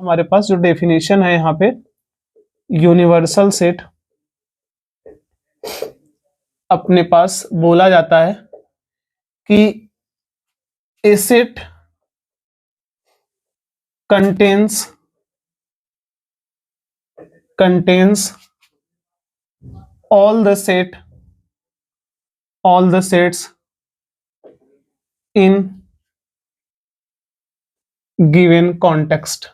हमारे पास जो डेफिनेशन है यहाँ पे, यूनिवर्सल सेट अपने पास बोला जाता है कि ए set contains all the sets in given context।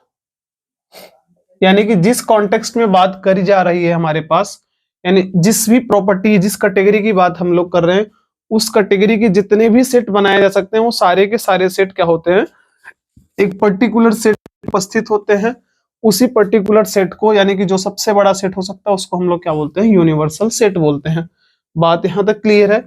यानी कि जिस कॉन्टेक्स्ट में बात करी जा रही है हमारे पास, यानी जिस भी प्रॉपर्टी, जिस कैटेगरी की बात हम लोग कर रहे हैं, उस कैटेगरी के जितने भी सेट बनाए जा सकते हैं वो सारे के सारे सेट क्या होते हैं, एक पर्टिकुलर सेट उपस्थित होते हैं। उसी पर्टिकुलर सेट को, यानी कि जो सबसे बड़ा सेट हो सकता है, उसको हम लोग क्या बोलते हैं, यूनिवर्सल सेट बोलते हैं। बात यहां तक क्लियर है।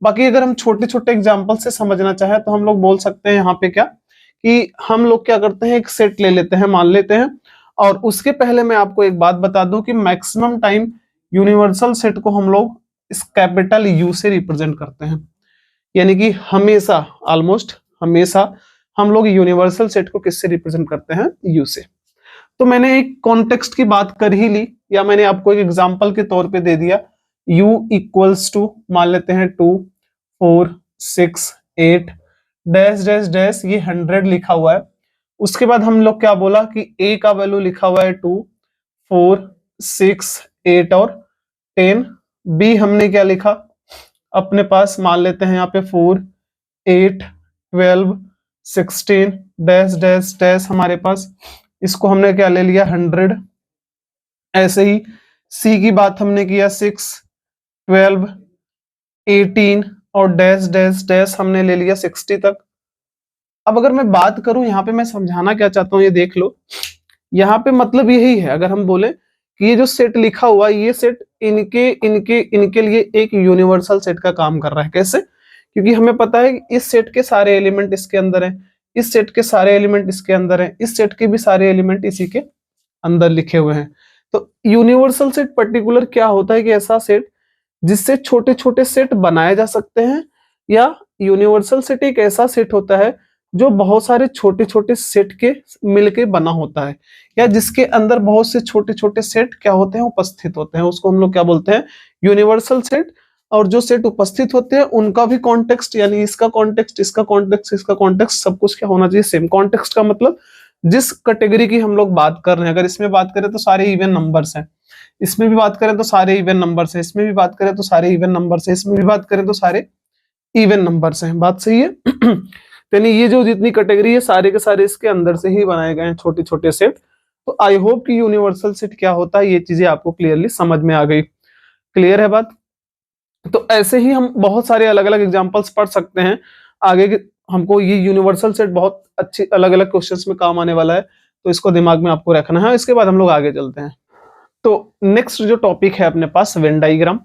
बाकी अगर हम छोटे छोटे एग्जांपल से समझना चाहें तो हम लोग बोल सकते हैं यहाँ पे क्या, कि हम लोग क्या करते हैं, एक सेट ले लेते हैं, मान लेते हैं, और उसके पहले मैं आपको एक बात बता दूं कि मैक्सिमम टाइम यूनिवर्सल सेट को हम लोग इस कैपिटल यू से रिप्रेजेंट करते हैं। यानी कि हमेशा, ऑलमोस्ट हमेशा हम लोग यूनिवर्सल सेट को किससे रिप्रेजेंट करते हैं, यू से। तो मैंने एक कॉन्टेक्स्ट की बात कर ही ली, या मैंने आपको एक एग्जांपल के तौर पे दे दिया, u इक्वल्स टू मान लेते हैं 2 4 6 8 डैश डैश डैश, ये 100 लिखा हुआ है। उसके बाद हम लोग क्या बोला कि a का वैल्यू लिखा हुआ है 2 4 6 8 और 10। b हमने क्या लिखा अपने पास, मान लेते हैं यहाँ पे 4 8 12 16 डैश डैश डैश हमारे पास, इसको हमने क्या ले लिया 100। ऐसे ही सी की बात हमने किया 6 12 18 और डैश डैश डैश हमने ले लिया 60 तक। अब अगर मैं बात करूं यहाँ पे, मैं समझाना क्या चाहता हूं ये देख लो। यहाँ पे मतलब यही है, अगर हम बोले कि ये जो सेट लिखा हुआ, ये सेट इनके इनके इनके लिए एक यूनिवर्सल सेट का काम कर रहा है। कैसे? क्योंकि हमें पता है कि इस सेट के सारे एलिमेंट इसके अंदर हैं, इस सेट के सारे एलिमेंट इसके अंदर हैं, इस सेट के भी सारे एलिमेंट इसी के अंदर लिखे हुए हैं। तो यूनिवर्सल सेट पर्टिकुलर क्या होता है कि ऐसा सेट जिससे छोटे छोटे सेट बनाए जा सकते हैं, या यूनिवर्सल सेट एक ऐसा सेट होता है जो बहुत सारे छोटे छोटे सेट के मिलके बना होता है, या जिसके अंदर बहुत से छोटे छोटे सेट क्या होते हैं, उपस्थित होते हैं, उसको हम लोग क्या बोलते हैं, यूनिवर्सल सेट। और जो सेट उपस्थित होते हैं उनका भी कॉन्टेक्स्ट, यानी इसका कॉन्टेक्स्ट, इसका कॉन्टेक्स्ट, इसका कॉन्टेक्स्ट, सब कुछ क्या होना चाहिए, सेम। कॉन्टेक्स्ट का मतलब जिस कैटेगरी की हम लोग बात कर रहे हैं, अगर इसमें बात करें तो सारे इवन नंबर्स हैं, इसमें भी बात करें तो सारे इवन नंबर्स हैं, इसमें भी बात करें तो सारे इवन नंबर्स हैं, इसमें भी बात करें तो सारे इवन नंबर्स हैं। बात सही है? यानी ये जो जितनी कैटेगरी है सारे के सारे इसके अंदर से ही बनाए गए हैं छोटे छोटे सेट। तो आई होप कि यूनिवर्सल सेट क्या होता है ये चीजें आपको क्लियरली समझ में आ गई। क्लियर है बात? तो ऐसे ही हम बहुत सारे अलग अलग एग्जांपल्स पढ़ सकते हैं आगे हमको ये यूनिवर्सल सेट बहुत अच्छी अलग अलग क्वेश्चंस में काम आने वाला है, तो इसको दिमाग में आपको रखना है। इसके बाद हम लोग आगे चलते हैं। तो नेक्स्ट जो टॉपिक है अपने पास, वेन डायग्राम।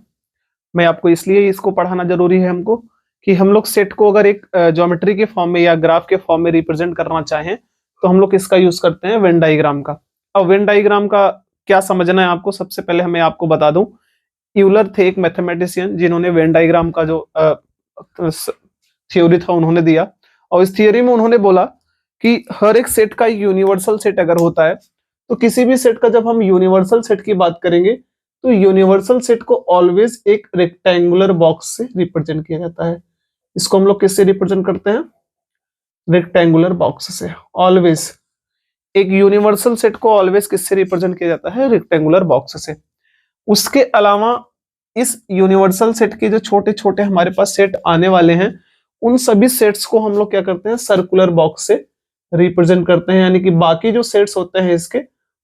मैं आपको इसलिए इसको पढ़ाना जरूरी है हमको कि हम लोग सेट को अगर एक ज्योमेट्री के फॉर्म में या ग्राफ के फॉर्म में रिप्रेजेंट करना चाहें तो हम लोग किसका यूज करते हैं, वेन डायग्राम का। अब वेन डायग्राम का क्या समझना है आपको, सबसे पहले मैं आपको बता दूं, यूलर थे एक मैथमेटिशियन जिन्होंने वेन डायग्राम का जो थ्योरी था उन्होंने दिया, और इस थियोरी में उन्होंने बोला कि हर एक सेट का एक यूनिवर्सल सेट अगर होता है तो किसी भी सेट का जब हम यूनिवर्सल सेट की बात करेंगे तो यूनिवर्सल सेट को ऑलवेज एक रेक्टेंगुलर बॉक्स से रिप्रेजेंट किया जाता है। इसको हम लोग किससे रिप्रेजेंट करते हैं, रेक्टेंगुलर बॉक्स से। ऑलवेज एक यूनिवर्सल सेट को ऑलवेज किससे रिप्रेजेंट किया जाता है, रेक्टेंगुलर बॉक्स से। उसके अलावा इस यूनिवर्सल सेट के जो छोटे छोटे हमारे पास सेट आने वाले हैं उन सभी सेट्स को हम लोग क्या करते हैं, सर्कुलर बॉक्स से रिप्रेजेंट करते हैं। यानी कि बाकी जो सेट्स होते हैं इसके,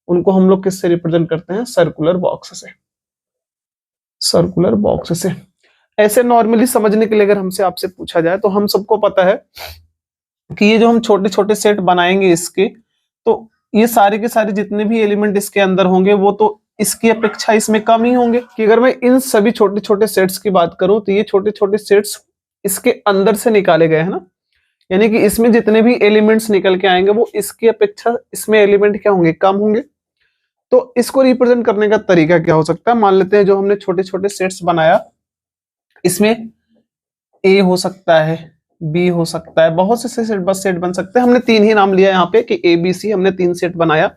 उनको हम लोग किससे रिप्रेजेंट करते हैं, सर्कुलर बॉक्स से। सर्कुलर बॉक्स से। ऐसे नॉर्मली समझने के लिए अगर हमसे आपसे पूछा जाए तो हम सबको पता है कि ये जो हम छोटे छोटे सेट बनाएंगे इसके, तो ये सारे के सारे जितने भी एलिमेंट इसके अंदर होंगे वो तो इसकी अपेक्षा इसमें कम ही होंगे। कि अगर मैं इन सभी छोटे छोटे सेट्स की बात करूं तो ये छोटे छोटे सेट्स इसके अंदर से निकाले गए हैं ना, यानी कि इसमें जितने भी एलिमेंट्स निकल के आएंगे वो इसकी अपेक्षा इसमें एलिमेंट क्या होंगे, कम होंगे। तो इसको रिप्रेजेंट करने का तरीका क्या हो सकता है, मान लेते हैं जो हमने छोटे छोटे सेट्स बनाया, इसमें ए हो सकता है, बी हो सकता है, बहुत से सेट बस सेट बन सकते हैं। हमने तीन ही नाम लिया यहाँ पे कि ए बी सी, हमने तीन सेट बनाया।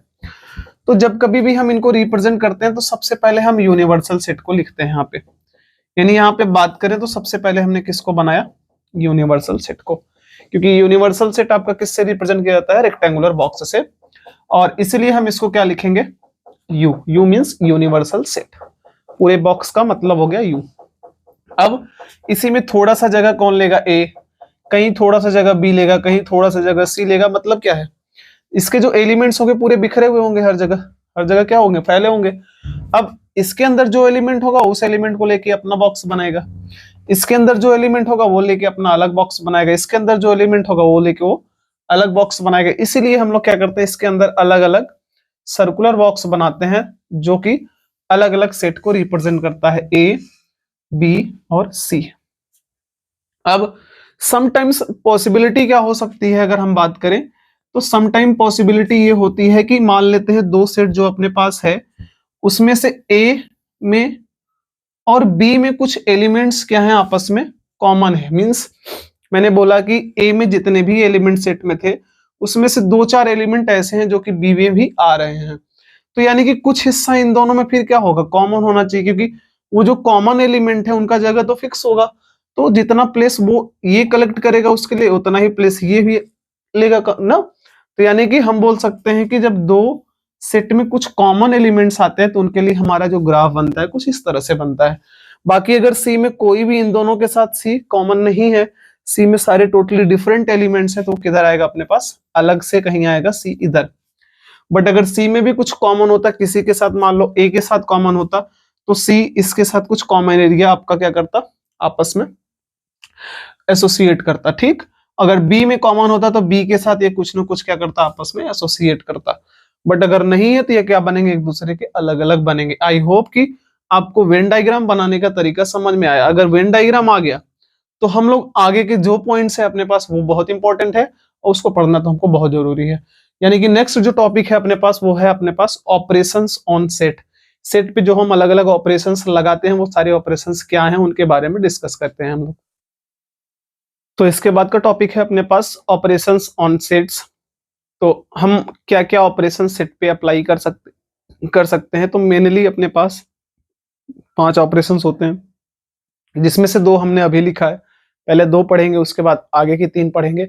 तो जब कभी भी हम इनको रिप्रेजेंट करते हैं तो सबसे पहले हम यूनिवर्सल सेट को लिखते हैं यहाँ पे, यानी यहाँ पे बात करें तो सबसे पहले हमने किसको बनाया, यूनिवर्सल सेट को, क्योंकि यूनिवर्सल सेट आपका किससे रिप्रेजेंट किया जाता है, रेक्टेंगुलर बॉक्स से, और इसलिए हम इसको क्या लिखेंगे, you. You means universal set, पूरे बॉक्स का मतलब हो गया यू। अब इसी में थोड़ा सा जगह कौन लेगा, ए, कहीं थोड़ा सा जगह बी लेगा, कहीं थोड़ा सा जगह सी लेगा, मतलब क्या है, इसके जो एलिमेंट्स होंगे पूरे बिखरे हुए होंगे, हर जगह क्या होंगे, फैले होंगे। अब इसके अंदर जो एलिमेंट होगा उस एलिमेंट को लेके अपना बॉक्स बनाएगा, इसके अंदर जो एलिमेंट होगा वो लेके अपना अलग बॉक्स बनाएगा, इसके अंदर जो एलिमेंट होगा वो लेके वो अलग बॉक्स बनाएगा। इसीलिए हम लोग क्या करते हैं, इसके अंदर अलग अलग सर्कुलर बॉक्स बनाते हैं जो कि अलग अलग सेट को रिप्रेजेंट करता है, ए, बी और सी। अब समटाइम्स पॉसिबिलिटी क्या हो सकती है, अगर हम बात करें तो समटाइम पॉसिबिलिटी ये होती है कि मान लेते हैं दो सेट जो अपने पास है उसमें से ए में और बी में कुछ एलिमेंट्स क्या हैं, आपस में कॉमन है। मींस मैंने बोला कि ए में जितने भी एलिमेंट सेट में थे उसमें से 2-4 एलिमेंट ऐसे हैं जो कि बी में भी आ रहे हैं, तो यानी कि कुछ हिस्सा इन दोनों में फिर क्या होगा, कॉमन होना चाहिए, क्योंकि वो जो कॉमन एलिमेंट है उनका जगह तो फिक्स होगा, तो जितना प्लेस वो ये कलेक्ट करेगा उसके लिए उतना ही प्लेस ये भी लेगा ना। तो यानी कि हम बोल सकते हैं कि जब दो सेट में कुछ कॉमन एलिमेंट्स आते हैं तो उनके लिए हमारा जो ग्राफ बनता है कुछ इस तरह से बनता है। बाकी अगर सी में कोई भी इन दोनों के साथ सी कॉमन नहीं है, सी में सारे टोटली डिफरेंट एलिमेंट्स हैं, तो किधर आएगा अपने पास, अलग से कहीं आएगा सी इधर। बट अगर सी में भी कुछ कॉमन होता, किसी के साथ मान लो ए के साथ कॉमन होता, तो सी इसके साथ कुछ कॉमन एरिया आपका क्या करता, आपस में एसोसिएट करता। ठीक, अगर बी में कॉमन होता तो बी के साथ ये कुछ ना कुछ क्या करता, आपस में एसोसिएट करता। बट अगर नहीं है तो ये क्या बनेंगे, एक दूसरे के अलग अलग बनेंगे। आई होप कि आपको वेन डायग्राम बनाने का तरीका समझ में आया। अगर वेन डायग्राम आ गया तो हम लोग आगे के जो पॉइंट्स है अपने पास वो बहुत इंपॉर्टेंट है और उसको पढ़ना तो हमको बहुत जरूरी है। यानी कि नेक्स्ट जो टॉपिक है अपने पास वो है अपने पास ऑपरेशंस ऑन सेट। सेट पे जो हम अलग अलग ऑपरेशंस लगाते हैं वो सारे ऑपरेशंस क्या हैं उनके बारे में डिस्कस करते हैं हम लोग। तो इसके बाद का टॉपिक है अपने पास ऑपरेशंस ऑन सेट्स। तो हम क्या क्या ऑपरेशन सेट पे अप्लाई कर सकते हैं। तो मेनली अपने पास 5 ऑपरेशंस होते हैं जिसमें से 2 हमने अभी लिखा है, पहले 2 पढ़ेंगे उसके बाद आगे की 3 पढ़ेंगे।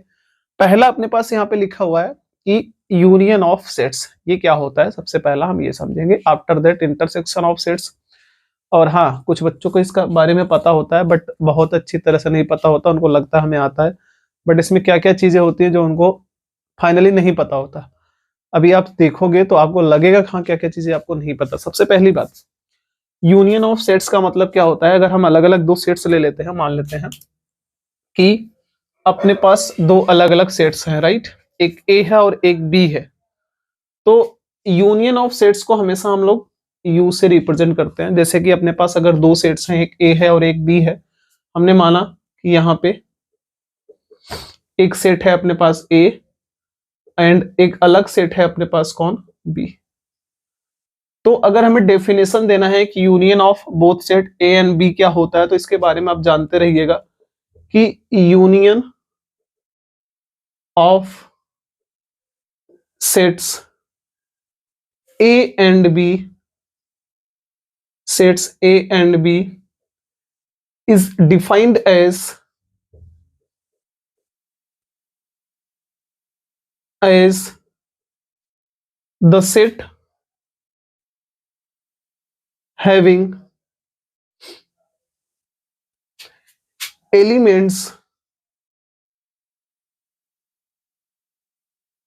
पहला अपने पास यहाँ पे लिखा हुआ है कि यूनियन ऑफ सेट्स, ये क्या होता है सबसे पहला हम ये समझेंगे, after that intersection of sets. और हाँ, कुछ बच्चों को इसका बारे में पता होता है बट बहुत अच्छी तरह से नहीं पता होता, उनको लगता है हमें आता है, बट इसमें क्या क्या चीजें होती है जो उनको फाइनली नहीं पता होता। अभी आप देखोगे तो आपको लगेगा हाँ क्या क्या चीजें आपको नहीं पता। सबसे पहली बात, यूनियन ऑफ सेट्स का मतलब क्या होता है। अगर हम अलग अलग 2 सेट्स ले लेते हैं, मान लेते हैं कि अपने पास 2 अलग अलग सेट्स हैं, राइट, एक ए है और एक बी है, तो यूनियन ऑफ सेट्स को हमेशा हम लोग यू से रिप्रेजेंट करते हैं। जैसे कि अपने पास अगर 2 सेट्स हैं, एक ए है और एक बी है, हमने माना कि यहाँ पे एक सेट है अपने पास ए एंड एक अलग सेट है अपने पास कौन, बी। तो अगर हमें डेफिनेशन देना है कि union of both set A and B क्या होता है, तो इसके बारे में आप जानते रहिएगा कि union of sets A and B, sets A and B is defined as the set having elements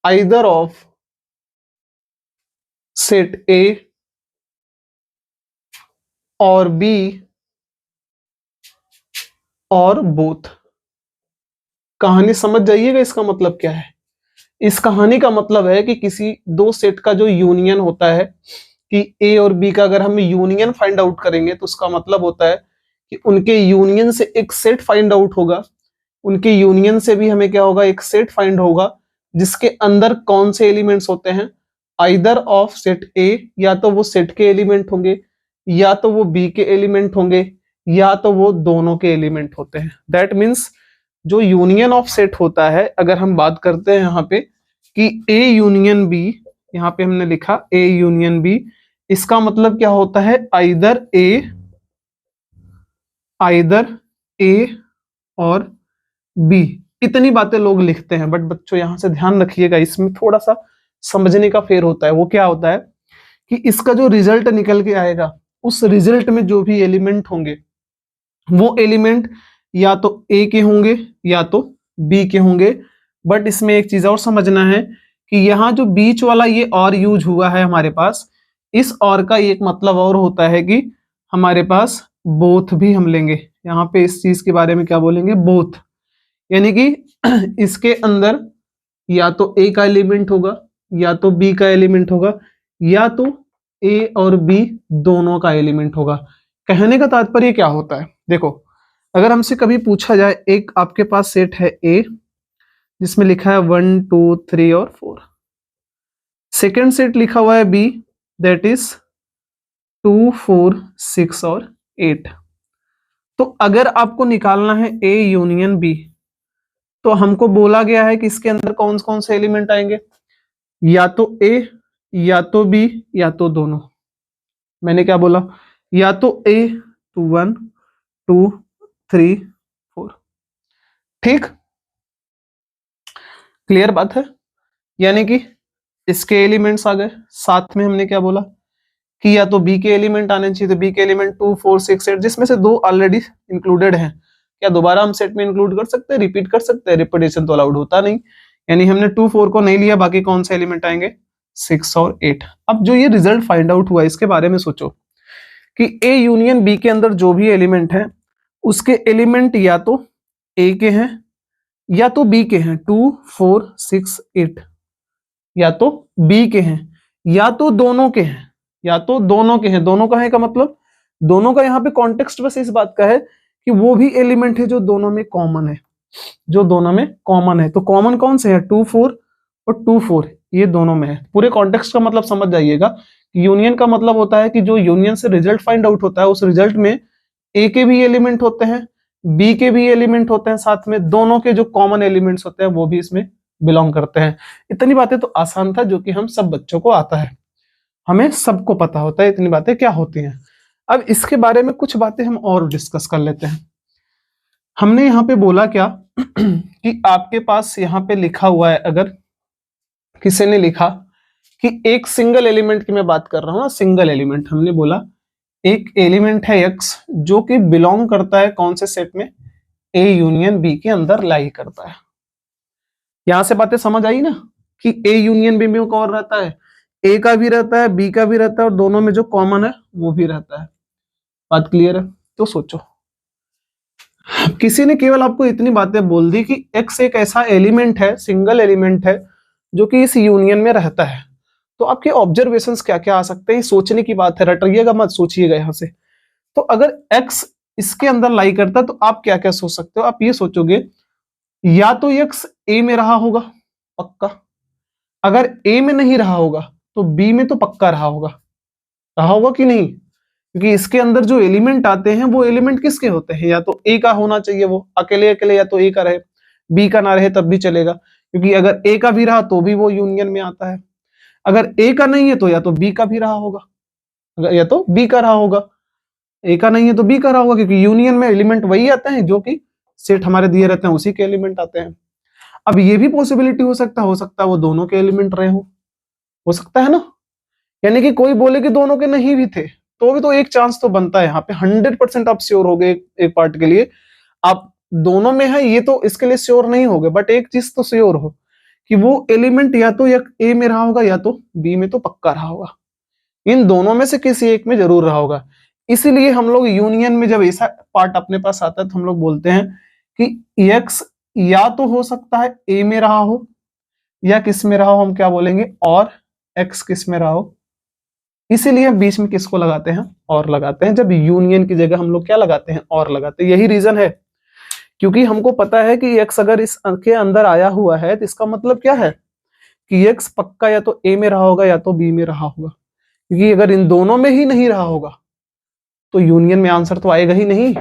either of set A और B और both। कहानी समझ जाइएगा इसका मतलब क्या है। इस कहानी का मतलब है कि किसी 2 सेट का जो यूनियन होता है कि ए और बी का अगर हम यूनियन फाइंड आउट करेंगे तो उसका मतलब होता है कि उनके यूनियन से एक सेट फाइंड आउट होगा, उनके यूनियन से भी हमें क्या होगा, एक सेट फाइंड होगा जिसके अंदर कौन से एलिमेंट्स होते हैं, आइदर ऑफ सेट ए, या तो वो सेट के एलिमेंट होंगे या तो वो बी के एलिमेंट होंगे या तो वो दोनों के एलिमेंट होते हैं। दैट मीन्स जो यूनियन ऑफ सेट होता है, अगर हम बात करते हैं यहाँ पे कि ए यूनियन बी यहाँ पे हमने लिखा ए यूनियन बी। इसका मतलब क्या होता है, आइदर ए और बी। इतनी बातें लोग लिखते हैं, बट बच्चों यहां से ध्यान रखिएगा, इसमें थोड़ा सा समझने का फेर होता है। वो क्या होता है कि इसका जो रिजल्ट निकल के आएगा, उस रिजल्ट में जो भी एलिमेंट होंगे वो एलिमेंट या तो ए के होंगे या तो बी के होंगे। बट इसमें एक चीज और समझना है कि यहाँ जो बीच वाला ये और यूज हुआ है हमारे पास, इस और का एक मतलब और होता है कि हमारे पास बोथ भी हम लेंगे। यहाँ पे इस चीज के बारे में क्या बोलेंगे, बोथ, यानी कि इसके अंदर या तो ए का एलिमेंट होगा या तो बी का एलिमेंट होगा या तो ए और बी दोनों का एलिमेंट होगा। कहने का तात्पर्य क्या होता है, देखो अगर हमसे कभी पूछा जाए, एक आपके पास सेट है ए जिसमें लिखा है 1 2 3 और 4, सेकेंड सेट लिखा हुआ है बी दैट इज 2 4 6 और 8। तो अगर आपको निकालना है ए यूनियन बी, तो हमको बोला गया है कि इसके अंदर कौन कौन से एलिमेंट आएंगे, या तो ए या तो बी या तो दोनों। मैंने क्या बोला, या तो ए तो 1 2 3 4। ठीक, क्लियर बात है। यानी कि इसके एलिमेंट्स आ गए, साथ में हमने क्या बोला कि या तो बी के एलिमेंट आने चाहिए, तो बी के एलिमेंट 2 4 6 8, जिसमें से 2 ऑलरेडी इंक्लूडेड हैं। क्या दोबारा हम सेट में इंक्लूड कर सकते हैं, रिपीट कर सकते हैं, रिपीटेशन तो अलाउड होता नहीं। यानी हमने 2 4 को नहीं लिया, बाकी कौन से एलिमेंट आएंगे, 6 और 8। अब जो ये रिजल्ट फाइंड आउट हुआ, इसके बारे में सोचो कि ए यूनियन बी के अंदर जो भी एलिमेंट है उसके एलिमेंट या तो ए के हैं या तो बी के हैं, 2 4 6 8, या तो बी के हैं या तो दोनों के हैं, या तो दोनों के हैं। दोनों का है का मतलब, दोनों का यहाँ पे कॉन्टेक्स्ट बस इस बात का है कि वो भी एलिमेंट है जो दोनों में कॉमन है, जो दोनों में कॉमन है। तो कॉमन कौन से है, 2 4 और 2 4, ये दोनों में है। पूरे कॉन्टेक्स्ट का मतलब समझ जाइएगा। यूनियन का मतलब होता है कि जो यूनियन से रिजल्ट फाइंड आउट होता है, उस रिजल्ट में ए के भी एलिमेंट होते हैं, बी के भी एलिमेंट होते हैं, साथ में दोनों के जो कॉमन एलिमेंट्स होते हैं वो भी इसमें बिलोंग करते हैं। इतनी बातें तो आसान था, जो कि हम सब बच्चों को आता है, हमें सबको पता होता है इतनी बातें क्या होती हैं। अब इसके बारे में कुछ बातें हम और डिस्कस कर लेते हैं। हमने यहाँ पे बोला क्या कि आपके पास यहाँ पे लिखा हुआ है, अगर किसी ने लिखा कि एक सिंगल एलिमेंट की मैं बात कर रहा हूं ना, सिंगल एलिमेंट, हमने बोला एक एलिमेंट है एक्स जो कि बिलोंग करता है कौन से सेट में, ए यूनियन बी के अंदर लाई करता है। यहां से बातें समझ आई ना कि ए यूनियन बी में कौन रहता है, ए का भी रहता है, बी का भी रहता है, और दोनों में जो कॉमन है वो भी रहता है। बात क्लियर है। तो सोचो, किसी ने केवल आपको इतनी बातें बोल दी कि एक्स एक ऐसा एलिमेंट है, सिंगल एलिमेंट है जो कि इस यूनियन में रहता है, तो आपके ऑब्जर्वेशंस क्या क्या आ सकते हैं, सोचने की बात है, रटिएगा मत, सोचिएगा यहां से। तो अगर एक्स इसके अंदर लाई करता है तो आप क्या क्या सोच सकते हो, आप ये सोचोगे या तो एक्स ए में रहा होगा पक्का, अगर ए में नहीं रहा होगा तो बी में तो पक्का रहा होगा कि नहीं, क्योंकि इसके अंदर जो एलिमेंट आते हैं वो एलिमेंट किसके होते हैं, या तो ए का होना चाहिए, वो अकेले अकेले या तो ए का रहे, बी का ना रहे तब भी चलेगा, क्योंकि अगर ए का भी रहा तो भी वो यूनियन में आता है। अगर ए का नहीं है तो या तो बी का भी रहा होगा, या तो बी का रहा होगा, ए का नहीं है तो बी का रहा होगा, क्योंकि यूनियन में एलिमेंट वही आते हैं जो कि सेट हमारे दिए रहते हैं, उसी के एलिमेंट आते हैं। अब ये भी पॉसिबिलिटी हो सकता है वो दोनों के एलिमेंट रहे हो सकता है ना। यानी कि कोई बोले कि दोनों के नहीं भी थे तो भी तो एक चांस तो बनता है। यहाँ पे 100% आप श्योर हो गए एक पार्ट के लिए, आप दोनों में है ये तो इसके लिए श्योर नहीं हो गए, बट एक चीज तो श्योर हो कि वो एलिमेंट या तो ए में रहा होगा या तो बी में तो पक्का रहा होगा, इन दोनों में से किसी एक में जरूर रहा होगा। इसीलिए हम लोग यूनियन में जब ऐसा पार्ट अपने पास आता है तो हम लोग बोलते हैं कि एक्स या तो हो सकता है ए में रहा हो या किस में रहा हो, हम क्या बोलेंगे, और एक्स किस में रहा हो। इसीलिए बीच में किसको लगाते हैं, और लगाते हैं। जब यूनियन की जगह हम लोग क्या लगाते हैं, और लगाते हैं। यही रीजन है, क्योंकि हमको पता है कि एक्स अगर इस के अंदर आया हुआ है तो इसका मतलब क्या है कि एक्स पक्का या तो ए में रहा होगा या तो बी में रहा होगा, क्योंकि अगर इन दोनों में ही नहीं रहा होगा तो यूनियन में आंसर तो आएगा ही नहीं।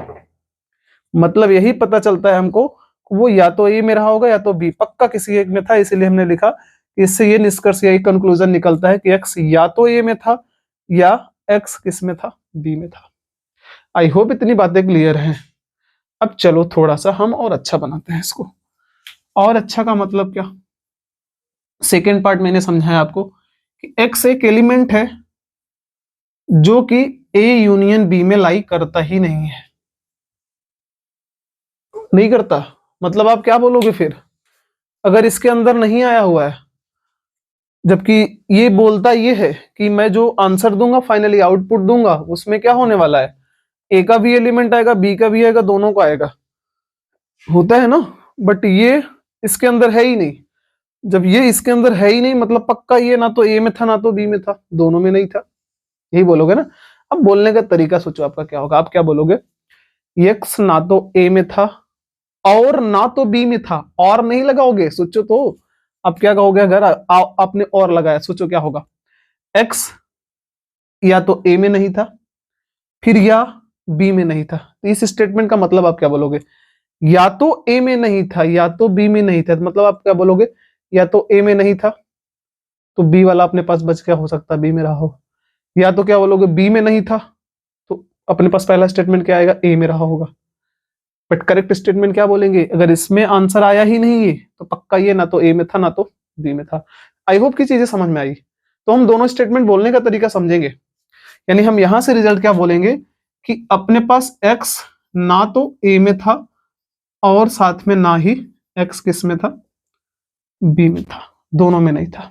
मतलब यही पता चलता है हमको, वो या तो ए में रहा होगा या तो बी, पक्का किसी एक में था, इसीलिए हमने लिखा इससे ये निष्कर्ष, यही कंक्लूजन निकलता है कि एक्स या तो ए में था या एक्स किस में था, बी में था। आई होप इतनी बातें क्लियर हैं। अब चलो थोड़ा सा हम और अच्छा बनाते हैं इसको। और अच्छा का मतलब क्या, सेकेंड पार्ट मैंने समझाया आपको कि एक्स एक एलिमेंट है जो कि ए यूनियन बी में लाई करता ही नहीं है। नहीं करता मतलब आप क्या बोलोगे फिर, अगर इसके अंदर नहीं आया हुआ है, जबकि ये बोलता ये है कि मैं जो आंसर दूंगा, फाइनली आउटपुट दूंगा, उसमें क्या होने वाला है, ए का भी एलिमेंट आएगा, बी का भी आएगा, दोनों का आएगा, होता है ना। बट ये इसके अंदर है ही नहीं। जब ये इसके अंदर है ही नहीं, मतलब पक्का ये ना तो ए में था ना तो बी में था, दोनों में नहीं था, यही बोलोगे ना। अब बोलने का तरीका सोचो आपका क्या होगा, आप क्या बोलोगे, एक्स ना तो ए में था और ना तो बी में था, और नहीं लगाओगे, सोचो तो। अब क्या कहोगे अगर आपने और लगाया, सोचो क्या होगा, एक्स या तो ए में नहीं था, फिर या बी में नहीं था। तो इस स्टेटमेंट का मतलब आप क्या बोलोगे, या तो ए में नहीं था या तो बी में नहीं था, मतलब आप क्या बोलोगे, या तो ए में नहीं था तो बी वाला अपने पास बच क्या हो सकता है, बी में रहा हो, या तो क्या बोलोगे बी में नहीं था तो अपने पास पहला स्टेटमेंट क्या आएगा, ए में रहा होगा। बट करेक्ट स्टेटमेंट क्या बोलेंगे, अगर इसमें आंसर आया ही नहीं है तो पक्का ये ना तो ए में था ना तो बी में था। आई होप की चीजें समझ में आई। तो हम दोनों स्टेटमेंट बोलने का तरीका समझेंगे, यानी हम यहां से रिजल्ट क्या बोलेंगे कि अपने पास एक्स ना तो ए में था और साथ में ना ही एक्स किस में था, बी में था, दोनों में नहीं था।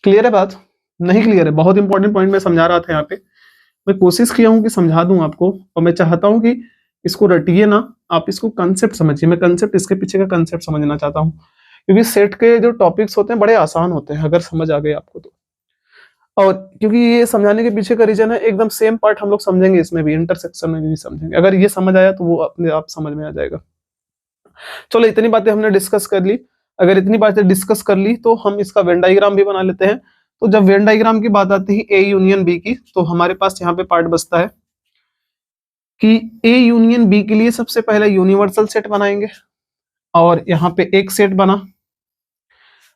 क्लियर है बात, नहीं क्लियर है, बहुत इंपॉर्टेंट पॉइंट मैं समझा रहा था यहाँ पे। मैं कोशिश किया हूं कि समझा दूं आपको, और मैं चाहता हूं कि इसको रटिए ना, आप इसको कंसेप्ट समझिए। मैं कंसेप्ट, इसके पीछे का कंसेप्ट समझना चाहता हूं, क्योंकि सेट के जो टॉपिक्स होते हैं बड़े आसान होते हैं अगर समझ आ गए आपको तो। और क्योंकि ये समझाने के पीछे का रीजन है, एकदम सेम पार्ट हम लोग समझेंगे इसमें भी, इंटरसेक्शन में भी समझेंगे। अगर ये समझ आया तो वो अपने आप समझ में आ जाएगा। चलो इतनी बातें हमने डिस्कस कर ली। अगर इतनी बातें डिस्कस कर ली तो हम इसका वेन डायग्राम भी बना लेते हैं। तो जब वेन डायग्राम की बात आती है ए यूनियन बी की, तो हमारे पास यहाँ पे पार्ट बचता है कि ए यूनियन बी के लिए सबसे पहले यूनिवर्सल सेट बनाएंगे, और यहाँ पे एक सेट बना।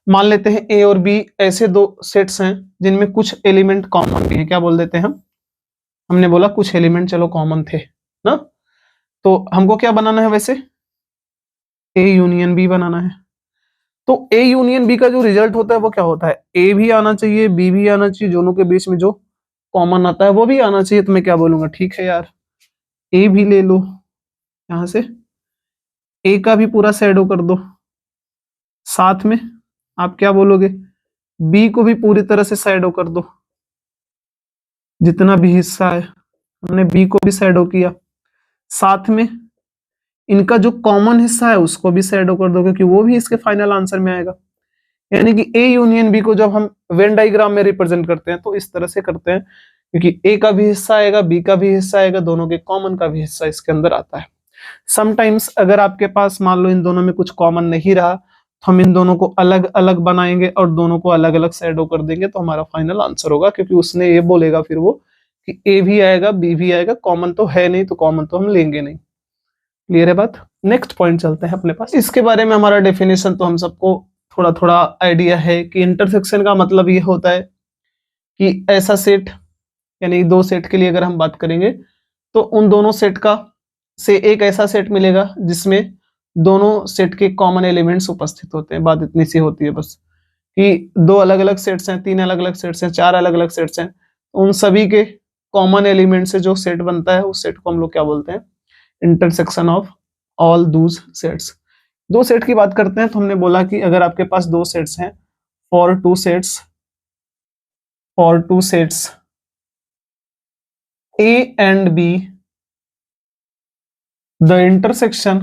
मान लेते हैं ए और बी ऐसे दो सेट्स हैं जिनमें कुछ एलिमेंट कॉमन भी है, क्या बोल देते हैं हम, हमने बोला कुछ एलिमेंट चलो कॉमन थे ना। तो हमको क्या बनाना है वैसे, ए यूनियन बी बनाना है। तो ए यूनियन बी का जो रिजल्ट होता है वो क्या होता है, ए भी आना चाहिए बी भी आना चाहिए, दोनों के बीच में जो कॉमन आता है वो भी आना चाहिए। तो मैं क्या बोलूंगा, ठीक है यार, ए भी ले लो, यहां से ए का भी पूरा शैडो कर दो, साथ में आप क्या बोलोगे, बी को भी पूरी तरह से शैडो कर दो, जितना भी हिस्सा है हमने बी को भी शैडो किया, साथ में इनका जो कॉमन हिस्सा है उसको भी शैडो कर दो, क्योंकि वो भी इसके फाइनल आंसर में आएगा। यानी कि ए यूनियन बी को जब हम वेन डायग्राम में रिप्रेजेंट करते हैं तो इस तरह से करते हैं, क्योंकि ए का भी हिस्सा आएगा बी का भी हिस्सा आएगा, दोनों के कॉमन का भी हिस्सा इसके अंदर आता है। समटाइम्स अगर आपके पास मान लो इन दोनों में कुछ कॉमन नहीं रहा तो हम इन दोनों को अलग अलग बनाएंगे और दोनों को अलग अलग शैडो कर देंगे, तो हमारा फाइनल आंसर होगा, क्योंकि उसने ये बोलेगा फिर वो कि ए भी आएगा बी भी आएगा, कॉमन तो है नहीं तो कॉमन तो हम लेंगे नहीं। क्लियर है बात। नेक्स्ट पॉइंट चलते हैं अपने पास, इसके बारे में हमारा डेफिनेशन तो हम सबको थोड़ा थोड़ा आइडिया है कि इंटरसेक्शन का मतलब ये होता है कि ऐसा सेट, यानी दो सेट के लिए अगर हम बात करेंगे तो उन दोनों सेट का से एक ऐसा सेट मिलेगा जिसमें दोनों सेट के कॉमन एलिमेंट्स उपस्थित होते हैं। बात इतनी सी होती है बस कि दो अलग अलग सेट्स हैं, तीन अलग अलग सेट्स हैं, चार अलग अलग सेट्स हैं, उन सभी के कॉमन एलिमेंट से जो सेट बनता है उस सेट को हम लोग क्या बोलते हैं, intersection of all Dooj sets. दो सेट की बात करते हैं तो हमने बोला कि अगर आपके पास दो सेट्स हैं, for two sets A and B, the intersection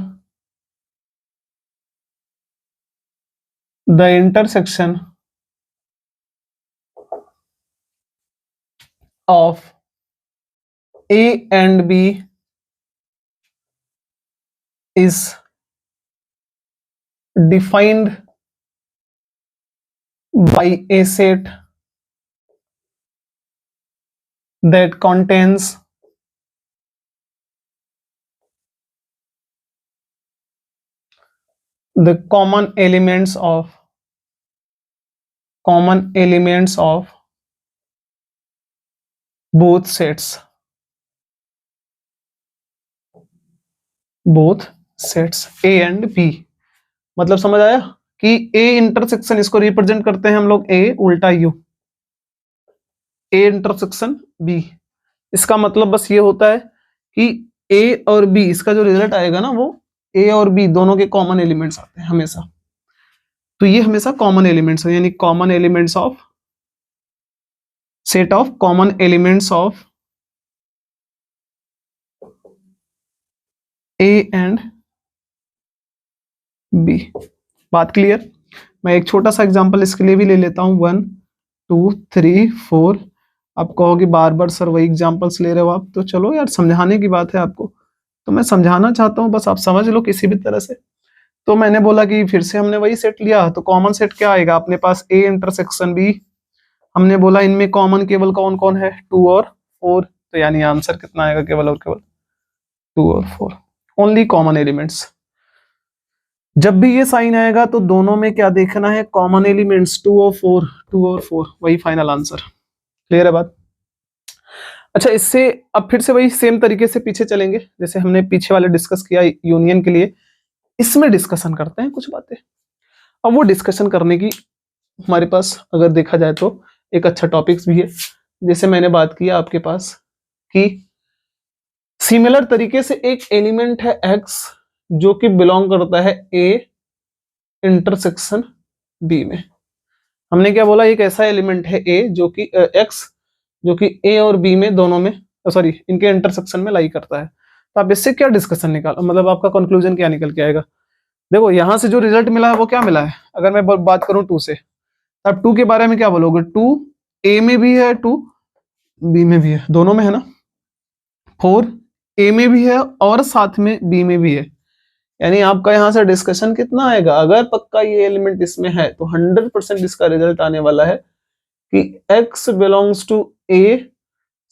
of A and B is defined by a set that contains the common elements of common elements of both sets, both sets A and B. मतलब समझ आया कि A intersection, इसको represent करते हैं हम लोग ए उल्टा यू, ए इंटरसेक्शन बी। इसका मतलब बस ये होता है कि ए और बी, इसका जो रिजल्ट आएगा ना वो ए और बी दोनों के कॉमन एलिमेंट्स आते हैं हमेशा। तो ये हमेशा कॉमन एलिमेंट्स है, यानी common elements of set of common elements of A and B. बात क्लियर? मैं एक छोटा सा एग्जांपल इसके लिए भी ले लेता हूं, 1 2 3 4। आप कहोगे बार बार सर वही एग्जांपल्स ले रहे हो आप, तो चलो यार समझाने की बात है आपको, तो मैं समझाना चाहता हूं, बस आप समझ लो किसी भी तरह से। तो मैंने बोला कि फिर से हमने वही सेट लिया, तो कॉमन सेट क्या आएगा अपने पास, ए इंटरसेक्शन बी। हमने बोला इनमें कॉमन केवल कौन कौन है, 2 और 4, तो यानी आंसर कितना आएगा, केवल और केवल 2 और 4, ओनली कॉमन एलिमेंट्स। जब भी ये साइन आएगा तो दोनों में क्या देखना है, कॉमन एलिमेंट्स 2 और 4, 2 और 4, वही फाइनल आंसर। क्लियर है बात? अच्छा, इससे अब फिर से वही सेम तरीके से पीछे चलेंगे जैसे हमने पीछे वाले डिस्कस किया यूनियन के लिए, इसमें डिस्कशन करते हैं कुछ बातें। अब वो डिस्कशन करने की हमारे पास अगर देखा जाए तो एक अच्छा टॉपिक्स भी है। जैसे मैंने बात किया आपके पास कि सिमिलर तरीके से एक एलिमेंट है x जो कि बिलोंग करता है ए इंटरसेक्शन बी में। हमने क्या बोला, एक ऐसा एलिमेंट है ए जो कि x जो कि ए और बी में दोनों में, सॉरी इनके इंटरसेक्शन में लाई करता है। तो आप इससे क्या डिस्कशन निकाल, मतलब आपका कंक्लूजन क्या निकल के आएगा? देखो यहां से जो रिजल्ट मिला है वो क्या मिला है, अगर मैं बात करूं 2 से, अब 2 के बारे में क्या बोलोगे, 2 ए में भी है 2 बी में भी है, दोनों में है ना। 4 ए में भी है और साथ में बी में भी है, यानी आपका यहां से डिस्कशन कितना आएगा, अगर पक्का ये एलिमेंट इसमें है तो 100% इसका रिजल्ट आने वाला है कि x बिलोंग्स टू ए,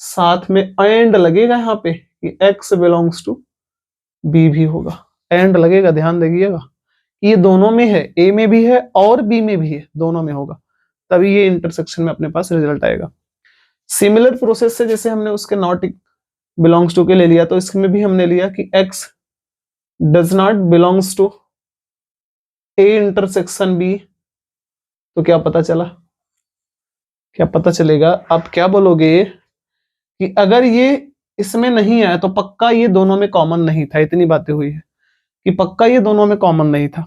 साथ में एंड लगेगा यहाँ पे कि x बिलोंग्स टू बी भी होगा, एंड लगेगा, ध्यान देखिएगा ये दोनों में है, ए में भी है और बी में भी है, दोनों में होगा, तभी ये इंटरसेक्शन में अपने पास रिजल्ट आएगा। सिमिलर प्रोसेस से जैसे हमने उसके नॉट बिलोंग्स टू के ले लिया, तो इसमें भी हमने लिया कि x does not belongs to A intersection B. तो क्या पता चला, क्या पता चलेगा, आप क्या बोलोगे कि अगर ये इसमें नहीं आया तो पक्का ये दोनों में कॉमन नहीं था। इतनी बातें हुई है कि पक्का ये दोनों में कॉमन नहीं था,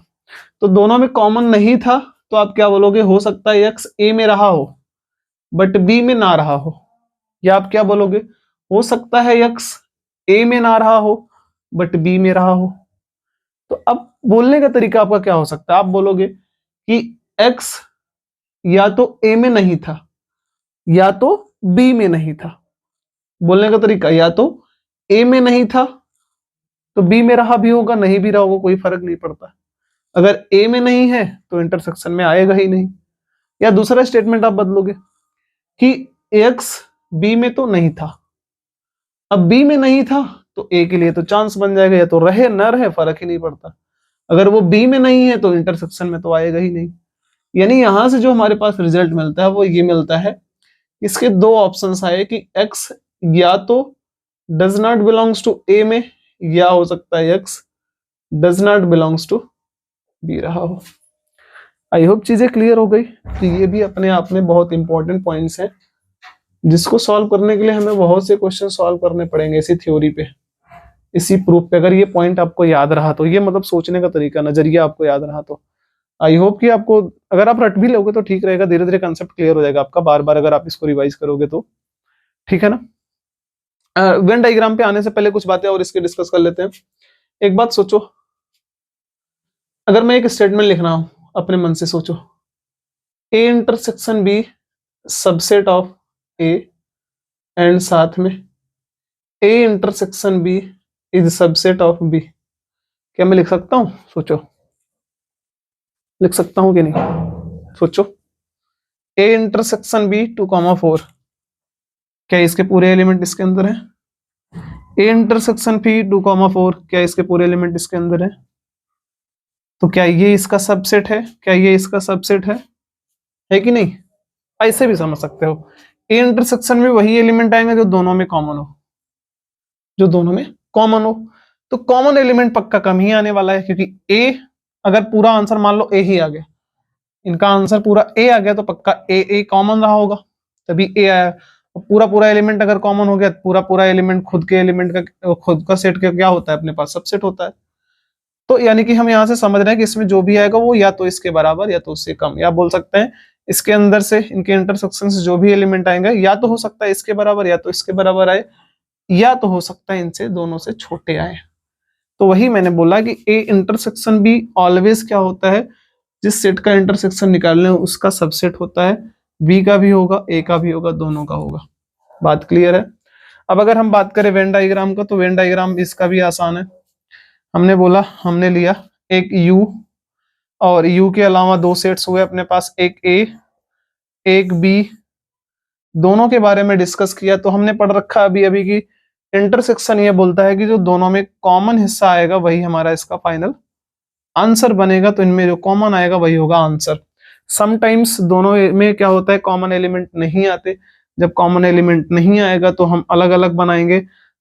तो दोनों में कॉमन नहीं था तो आप क्या बोलोगे, हो सकता है x ए में रहा हो बट बी में ना रहा हो, या आप क्या बोलोगे, हो सकता है x ए में ना रहा हो बट बी में रहा हो। तो अब बोलने का तरीका आपका क्या हो सकता है, आप बोलोगे कि x या तो ए में नहीं था या तो बी में नहीं था। बोलने का तरीका, या तो ए में नहीं था तो बी में रहा भी होगा, नहीं भी रहा होगा, कोई फर्क नहीं पड़ता। अगर ए में नहीं है तो इंटरसेक्शन में आएगा ही नहीं। या दूसरा स्टेटमेंट आप बदलोगे कि x बी में तो नहीं था, अब बी में नहीं था तो ए के लिए तो चांस बन जाएगा, या तो रहे न रहे फर्क ही नहीं पड़ता। अगर वो बी में नहीं है तो इंटरसेक्शन में तो आएगा ही नहीं। यानी यहां से जो हमारे पास रिजल्ट मिलता है वो ये मिलता है, इसके 2 ऑप्शंस आए कि x या तो does not belongs to A में, या हो सकता है x does not belongs to B रहा हो। आई होप चीजें क्लियर हो गई। तो ये भी अपने आप में बहुत इंपॉर्टेंट पॉइंट्स हैं जिसको सॉल्व करने के लिए हमें बहुत से क्वेश्चन सॉल्व करने पड़ेंगे इसी थ्योरी पे, इसी प्रूफ पे। अगर ये पॉइंट आपको याद रहा तो, ये मतलब सोचने का तरीका, नजरिया आपको याद रहा तो आई होप कि आपको, अगर आप रट भी लोगे तो ठीक रहेगा, धीरे धीरे कंसेप्ट क्लियर हो जाएगा आपका, बार बार अगर आप इसको रिवाइज करोगे तो। ठीक है ना। वेन डायग्राम पे आने से पहले कुछ बातें और इसके डिस्कस कर लेते हैं। एक बात सोचो, अगर मैं एक स्टेटमेंट लिख रहा हूं, अपने मन से सोचो, A intersection B subset of A, and साथ में A intersection B is subset of B. क्या मैं लिख सकता हूं? सोचो, लिख सकता हूं कि नहीं, सोचो। ए इंटरसेक्शन बी 2,4, क्या इसके पूरे एलिमेंट इसके अंदर है? ए इंटरसेक्शन बी 2,4, क्या इसके पूरे एलिमेंट इसके अंदर है? तो क्या ये इसका सबसेट है? क्या ये इसका सबसेट है? है कि नहीं? ऐसे भी समझ सकते हो, ए इंटरसेक्शन में वही एलिमेंट आएंगे जो दोनों में कॉमन हो, जो दोनों में कॉमन हो। तो कॉमन एलिमेंट पक्का कम ही आने वाला है, क्योंकि ए, अगर पूरा आंसर मान लो ए ही आ गया, इनका आंसर पूरा ए आ गया, तो पक्का ए कॉमन रहा होगा, तभी ए आया। पूरा पूरा एलिमेंट अगर कॉमन हो गया, पूरा पूरा एलिमेंट खुद के एलिमेंट का, खुद का सेट का क्या होता है अपने पास, सबसेट होता है। तो यानी कि हम यहाँ से समझ रहे हैं कि इसमें जो भी आएगा वो या तो इसके बराबर या तो उससे कम, या बोल सकते हैं इसके अंदर से, इनके इंटरसेक्शन से जो भी एलिमेंट आएंगे या तो हो सकता है इसके बराबर या तो इसके बराबर आए, या तो हो सकता है इनसे दोनों से छोटे आए। तो वही मैंने बोला कि ए इंटरसेक्शन भी ऑलवेज क्या होता है, जिस सेट का इंटरसेक्शन निकालने उसका सबसेट होता है, बी का भी होगा ए का भी होगा, दोनों का होगा। बात क्लियर है? अब अगर हम बात करें वेन डायग्राम का, तो वेन डायग्राम इसका भी आसान है। हमने बोला, हमने लिया एक यू, और यू के अलावा दो सेट्स हुए अपने पास, एक ए एक बी, दोनों के बारे में डिस्कस किया। तो हमने पढ़ रखा अभी अभी की इंटरसेक्शन ये बोलता है कि जो दोनों में कॉमन हिस्सा आएगा वही हमारा इसका फाइनल आंसर बनेगा। तो इनमें जो कॉमन आएगा वही होगा आंसर। समटाइम्स दोनों में क्या होता है, कॉमन एलिमेंट नहीं आते। जब कॉमन एलिमेंट नहीं आएगा तो हम अलग अलग बनाएंगे।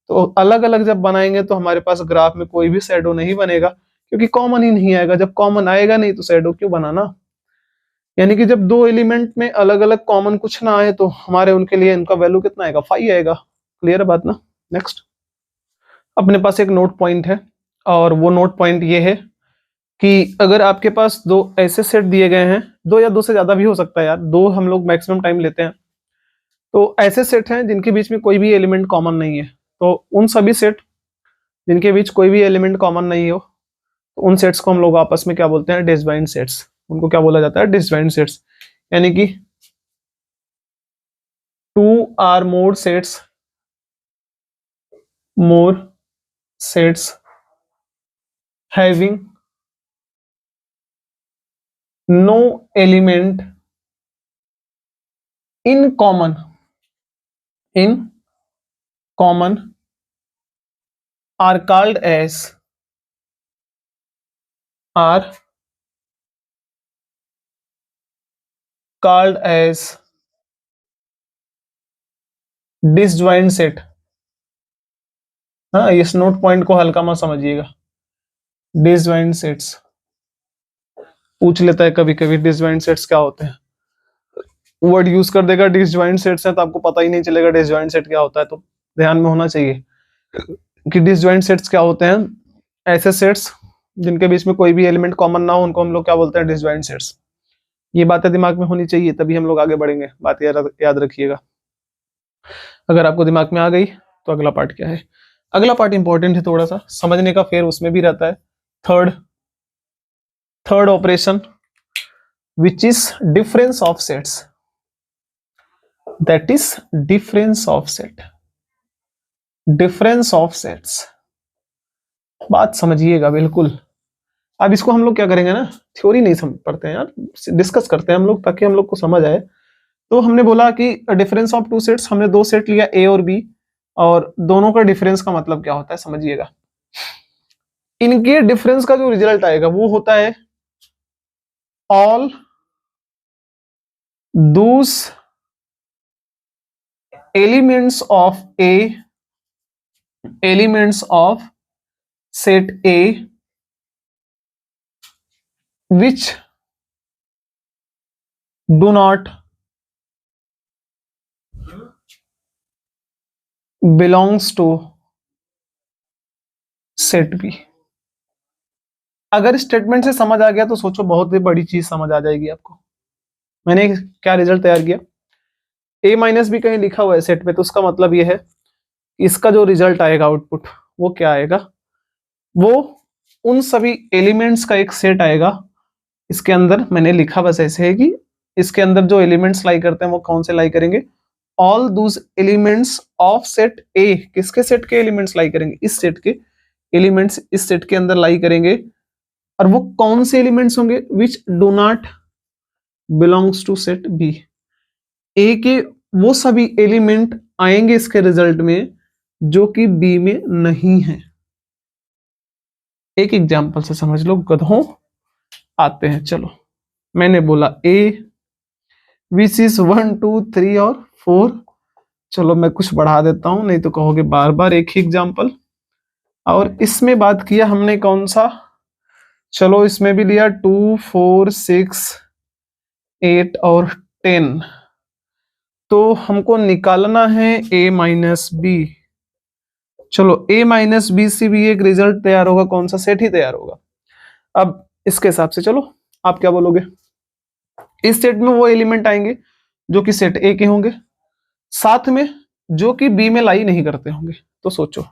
तो अलग अलग जब बनाएंगे तो हमारे पास ग्राफ में कोई भी शैडो नहीं बनेगा, क्योंकि कॉमन ही नहीं आएगा। जब कॉमन आएगा नहीं तो शैडो क्यों बनाना। यानी कि जब दो एलिमेंट में अलग अलग कॉमन कुछ ना आए तो हमारे उनके लिए इनका वैल्यू कितना आएगा, 5 आएगा। क्लियर है बात ना? नेक्स्ट, अपने पास एक नोट पॉइंट है, और वो नोट पॉइंट ये है कि अगर आपके पास दो ऐसे सेट दिए गए हैं, दो या दो से ज्यादा भी हो सकता है यार, दो हम लोग मैक्सिमम टाइम लेते हैं। तो ऐसे सेट हैं जिनके बीच में कोई भी एलिमेंट कॉमन नहीं है, तो उन सभी सेट जिनके बीच कोई भी एलिमेंट कॉमन नहीं हो, तो उन सेट्स को हम लोग आपस में क्या बोलते हैं, डिसजॉइंट सेट्स। उनको क्या बोला जाता है, डिसजॉइंट सेट्स। यानी कि 2 or more sets having no element in common are called as disjoint set. हाँ, इस नोट पॉइंट को हल्का मत समझिएगा। डिसजॉइंट सेट्स पूछ लेता है कभी कभी, डिसजॉइंट सेट्स क्या होते हैं, वर्ड यूज कर देगा डिसजॉइंट सेट्स है, तो आपको पता ही नहीं चलेगा डिसजॉइंट सेट क्या होता है। तो ध्यान में होना चाहिए कि डिसजॉइंट सेट्स क्या होते हैं। ऐसे सेट्स जिनके बीच में कोई भी एलिमेंट कॉमन ना हो, उनको हम लोग क्या बोलते हैं, डिसजॉइंट सेट्स। ये बातें दिमाग में होनी चाहिए, तभी हम लोग आगे बढ़ेंगे। बात याद रखिएगा। अगर आपको दिमाग में आ गई तो अगला पार्ट क्या है, अगला पार्ट इंपॉर्टेंट है थोड़ा सा समझने का, फिर उसमें भी रहता है third operation, which is difference of sets. That is difference of set. Difference of sets, बात समझिएगा बिल्कुल। अब इसको हम लोग क्या करेंगे ना, थ्योरी नहीं समझ पढ़ते हैं यार, डिस्कस करते हैं हम लोग, ताकि हम लोग को समझ आए। तो हमने बोला कि डिफरेंस ऑफ टू सेट्स, हमने दो सेट लिया ए और बी, और दोनों का डिफरेंस का मतलब क्या होता है समझिएगा। इनके डिफरेंस का जो रिजल्ट आएगा वो होता है ऑल दूस elements of set A which do not belongs to set B। अगर स्टेटमेंट से समझ आ गया तो सोचो बहुत ही बड़ी चीज समझ आ जाएगी आपको। मैंने क्या रिजल्ट तैयार किया, a माइनस बी कहीं लिखा हुआ है सेट पे, तो उसका मतलब ये है इसका जो रिजल्ट आएगा आउटपुट वो क्या आएगा, वो उन सभी एलिमेंट्स का एक सेट आएगा। इसके अंदर मैंने लिखा बस ऐसे है कि इसके अंदर जो एलिमेंट्स लाई करते हैं वो कौन से लाई करेंगे, ऑल दूस एलिमेंट्स ऑफ सेट ए। किसके सेट के एलिमेंट्स लाई करेंगे, इस सेट के एलिमेंट्स इस सेट के अंदर लाई करेंगे। और वो कौन से एलिमेंट्स होंगे, which do not belongs to set B. A के वो सभी एलिमेंट आएंगे इसके रिजल्ट में जो कि बी में नहीं है। एक एग्जांपल से समझ लो, गधों आते हैं। चलो, मैंने बोला ए विच इज 1 2 3 और 4। चलो मैं कुछ बढ़ा देता हूं, नहीं तो कहोगे बार बार एक ही एग्जाम्पल। और इसमें बात किया हमने कौन सा, चलो इसमें भी लिया 2 4 6 8 और 10। तो हमको निकालना है a माइनस बी। चलो a माइनस बी से भी एक रिजल्ट तैयार होगा, कौन सा, सेट ही तैयार होगा। अब इसके हिसाब से चलो आप क्या बोलोगे, इस सेट में वो एलिमेंट आएंगे जो कि सेट ए के होंगे, साथ में जो कि बी में लाई नहीं करते होंगे। तो सोचो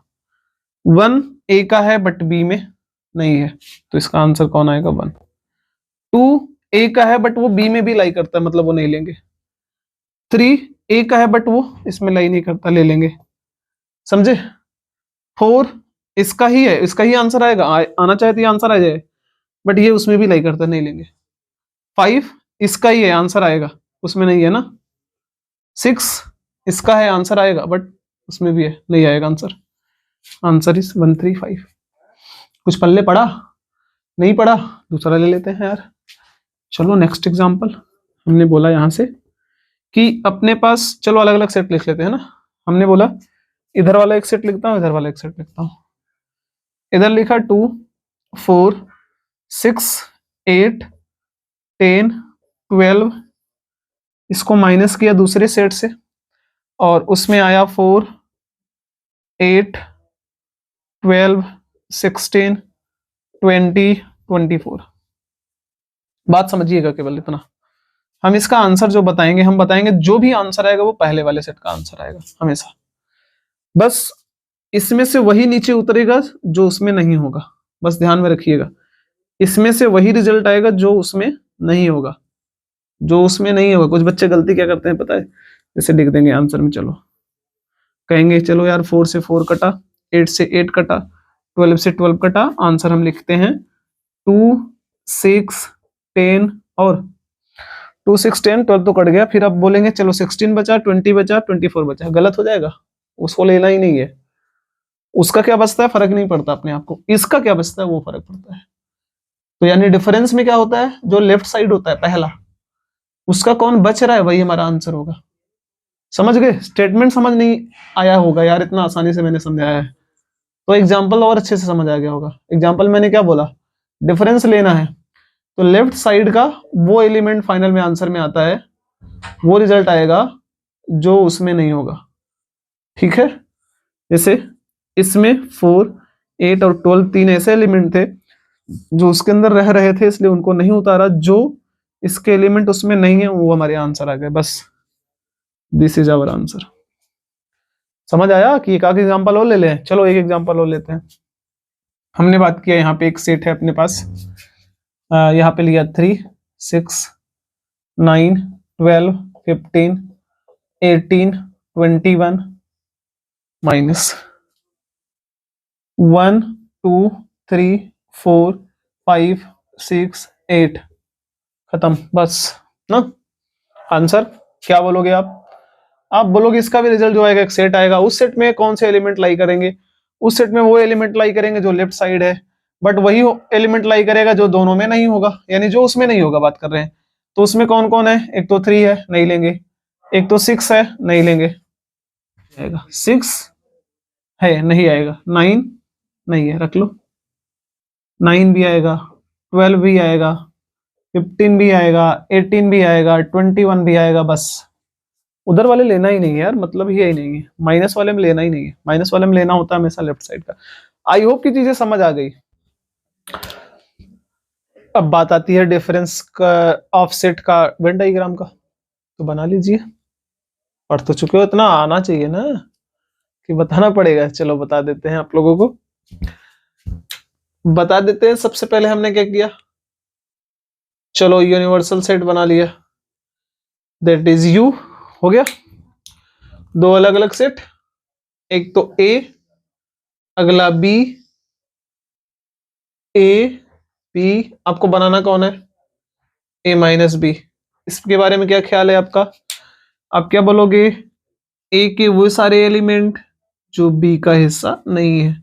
1 ए का है बट बी में नहीं है, तो इसका आंसर कौन आएगा 1। 2 ए का है बट वो बी में भी लाई करता है, मतलब वो नहीं लेंगे। 3 ए का है बट वो इसमें लाई नहीं करता, ले लेंगे, समझे। 4 इसका ही है, इसका ही आंसर आएगा, आना चाहे तो ये आंसर आ जाए, बट ये उसमें भी लाई करता है, नहीं लेंगे। 5 इसका ही है, आंसर आएगा, उसमें नहीं है ना। 6 इसका है, आंसर आएगा, बट उसमें भी है, नहीं आएगा आंसर। Answer is 1 3 5। कुछ पल्ले पड़ा, नहीं पड़ा, दूसरा ले लेते हैं यार। चलो नेक्स्ट एग्जांपल, हमने बोला यहां से कि अपने पास, चलो अलग अलग सेट लिख लेते हैं ना। हमने बोला इधर वाला एक सेट लिखता हूं, इधर वाला एक सेट लिखता हूं। इधर लिखा 2 4 6 8 10 12, इसको माइनस किया दूसरे सेट से, और उसमें आया 4 8 12 16 20 24। बात समझिएगा केवल इतना, हम इसका आंसर जो बताएंगे, हम बताएंगे जो भी आंसर आएगा वो पहले वाले सेट का आंसर आएगा हमेशा। बस इसमें से वही नीचे उतरेगा जो उसमें नहीं होगा, बस ध्यान में रखिएगा। इसमें से वही रिजल्ट आएगा जो उसमें नहीं होगा, जो उसमें नहीं होगा। कुछ बच्चे गलती क्या करते हैं पता है, जैसे लिख देंगे आंसर में, चलो कहेंगे चलो यार 4 से 4 कटा, 8 से 8 कटा, 12 से 12 कटा, आंसर हम लिखते हैं 2 6 10 और 2 6 10 12 तो कट गया, फिर अब बोलेंगे चलो 16 बचा, 20 बचा, 24 बचा, गलत हो जाएगा, उसको लेना ही नहीं है। उसका क्या बचता है फर्क नहीं पड़ता अपने आप को, इसका क्या बचता है वो फर्क पड़ता है। तो यानी डिफरेंस में क्या होता है, जो लेफ्ट साइड होता है पहला, उसका कौन बच रहा है वही हमारा आंसर होगा। समझ गए, स्टेटमेंट समझ नहीं आया होगा यार, इतना आसानी से मैंने समझाया है, तो एग्जाम्पल और अच्छे से समझ आ गया होगा। एग्जाम्पल मैंने क्या बोला, डिफरेंस लेना है, तो लेफ्ट साइड का वो एलिमेंट फाइनल में आंसर में आता है, वो रिजल्ट आएगा जो उसमें नहीं होगा, ठीक है। जैसे इसमें 4 8 और 12 तीन ऐसे एलिमेंट थे जो उसके अंदर रह रहे थे, इसलिए उनको नहीं उतारा, जो इसके एलिमेंट उसमें नहीं है वो हमारे आंसर आ गए, बस दिस इज आवर आंसर। समझ आया कि एक आगे एग्जांपल और ले लें, चलो एक एग्जांपल और लेते हैं। हमने बात किया यहाँ पे एक सेट है अपने पास, यहाँ पे लिया 3 6 9 12 15 18 21 माइनस 1 2 3 4 5 6 8, खत्म बस ना। आंसर क्या बोलोगे आप बोलोगे इसका भी रिजल्ट जो आएगा एक सेट आएगा, उस सेट में कौन से एलिमेंट लाई करेंगे, उस सेट में वो एलिमेंट लाई करेंगे जो लेफ्ट साइड है, बट वही एलिमेंट लाई करेगा जो दोनों में नहीं होगा, यानी जो उसमें नहीं होगा बात कर रहे हैं। तो उसमें कौन कौन है, एक तो 3 है नहीं लेंगे, एक तो 6 है नहीं लेंगे, 6 है नहीं आएगा, 9 नहीं है रख लो, 9 भी आएगा, 12 भी आएगा, 15 भी आएगा, 18 भी आएगा, 21 भी आएगा, बस उधर वाले लेना ही नहीं है यार, मतलब ही यही नहीं है, माइनस वाले में लेना ही नहीं है, माइनस वाले में लेना होता है हमेशा लेफ्ट साइड का। आई होप की चीजें समझ आ गई। अब बात आती है डिफरेंस का, ऑफसेट का, वेन डायग्राम का, तो बना लीजिए, पढ़ तो चुके हो, इतना आना चाहिए ना कि बताना पड़ेगा। चलो बता देते हैं आप लोगों को, बता देते हैं। सबसे पहले हमने क्या किया, चलो यूनिवर्सल सेट बना लिया, दैट इज यू, हो गया। दो अलग अलग सेट, एक तो ए, अगला बी, ए बी, आपको बनाना कौन है, ए माइनस बी। इसके बारे में क्या ख्याल है आपका, आप क्या बोलोगे, ए के वो सारे एलिमेंट जो बी का हिस्सा नहीं है,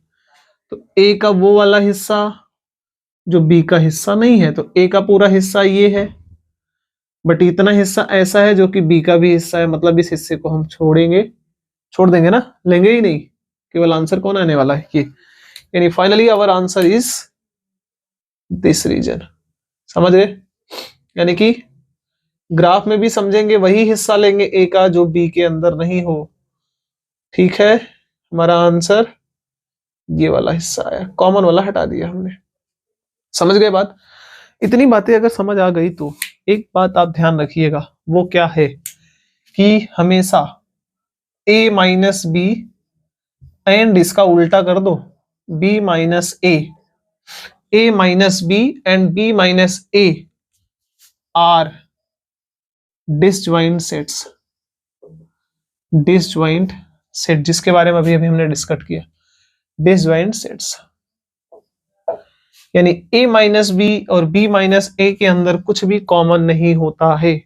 तो ए का वो वाला हिस्सा जो बी का हिस्सा नहीं है, तो ए का पूरा हिस्सा ये है, बट इतना हिस्सा ऐसा है जो कि बी का भी हिस्सा है, मतलब इस हिस्से को हम छोड़ देंगे ना, लेंगे ही नहीं, केवल आंसर कौन आने वाला है ये, यानी finally our answer is this region. समझ गए? यानी कि ग्राफ में भी समझेंगे वही हिस्सा लेंगे ए का जो बी के अंदर नहीं हो। ठीक है, हमारा आंसर ये वाला हिस्सा आया, कॉमन वाला हटा दिया हमने। समझ गए बात? इतनी बातें अगर समझ आ गई तो एक बात आप ध्यान रखिएगा, वो क्या है कि हमेशा a माइनस बी एंड इसका उल्टा कर दो, b minus a minus B and b minus a are disjoint sets. Disjoint set जिसके बारे में अभी हमने डिस्कस किया, डिसजॉइंट सेट्स, यानी a माइनस बी और b माइनस a के अंदर कुछ भी कॉमन नहीं होता है।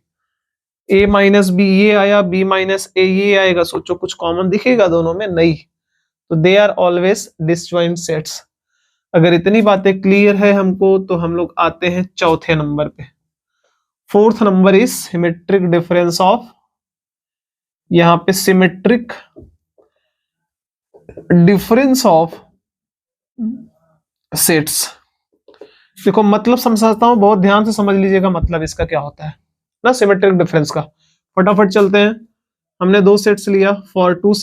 a माइनस बी ये आया, b माइनस a ये आएगा, सोचो कुछ कॉमन दिखेगा दोनों में? नहीं। तो they are always disjoint sets. अगर इतनी बातें क्लियर है हमको तो हम लोग आते हैं चौथे नंबर पे। Fourth number is symmetric difference of, यहां पे सिमेट्रिक डिफरेंस ऑफ सेट्स। देखो मतलब समझाता हूं, बहुत ध्यान से समझ लीजिएगा मतलब इसका क्या होता है ना, सिमेट्रिक डिफरेंस का। फटाफट चलते हैं। हमने दो सेट्स लिया, for two